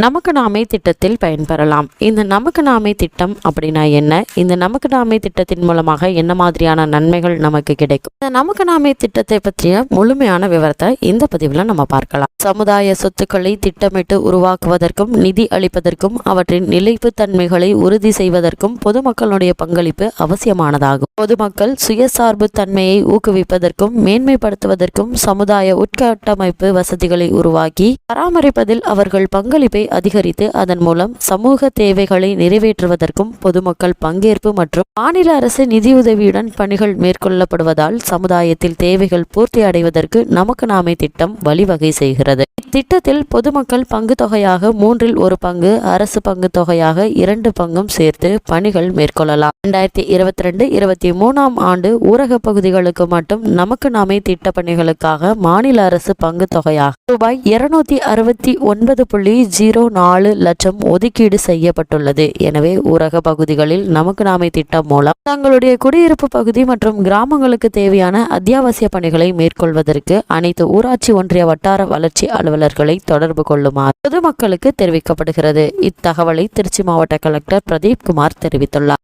நமக்கு நாமே திட்டத்தில் பயன்பெறலாம். இந்த நமக்கு நாமே திட்டம் அப்படின்னா என்ன? இந்த நமக்கு நாமே திட்டத்தின் மூலமாக என்ன மாதிரியான நன்மைகள் நமக்கு கிடைக்கும்? இந்த நமக்கு நாமே திட்டத்தை பற்றிய முழுமையான விவரத்தை இந்த பதிவில் நம்ம பார்க்கலாம். சமுதாய சொத்துக்களை திட்டமிட்டு உருவாக்குவதற்கும் நிதி அளிப்பதற்கும் அவற்றின் நிலைப்புத்தன்மைகளை உறுதி செய்வதற்கும் பொதுமக்களுடைய பங்களிப்பு அவசியமானதாகும். பொதுமக்கள் சுயசார்பு தன்மையை ஊக்குவிப்பதற்கும் மேன்மைப்படுத்துவதற்கும் சமுதாய உட்கட்டமைப்பு வசதிகளை உருவாக்கி பராமரிப்பதில் அவர்கள் பங்களிப்பை அதிகரித்து அதன் மூலம் சமூக தேவைகளை நிறைவேற்றுவதற்கும் பொதுமக்கள் பங்கேற்பு மற்றும் மாநில அரசு நிதியுதவியுடன் பணிகள் மேற்கொள்ளப்படுவதால் சமுதாயத்தில் தேவைகள் பூர்த்தி அடைவதற்கு நமக்கு நாமே திட்டம் வழிவகை செய்கிறது. இத்திட்டத்தில் பொதுமக்கள் பங்கு தொகையாக 1/3 பங்கு, அரசு பங்கு தொகையாக 2 பங்கும் சேர்த்து பணிகள் மேற்கொள்ளலாம். 2022-23 ஆண்டு ஊரக பகுதிகளுக்கு மட்டும் நமக்கு நாமே திட்ட பணிகளுக்காக மாநில அரசு பங்கு தொகையாக ரூபாய் 269.04 லட்சம் ஒதுக்கீடு செய்யப்பட்டுள்ளது. எனவே ஊரக பகுதிகளில் நமக்கு நாமே திட்டம் மூலம் தங்களுடைய குடியிருப்பு பகுதி மற்றும் கிராமங்களுக்கு தேவையான அத்தியாவசிய பணிகளை மேற்கொள்வதற்கு அனைத்து ஊராட்சி ஒன்றிய வட்டார வளர்ச்சி அலுவலர்களை தொடர்பு கொள்ளுமாறு பொதுமக்களுக்கு தெரிவிக்கப்படுகிறது. இத்தகவலை திருச்சி மாவட்ட கலெக்டர் பிரதீப் குமார் தெரிவித்துள்ளார்.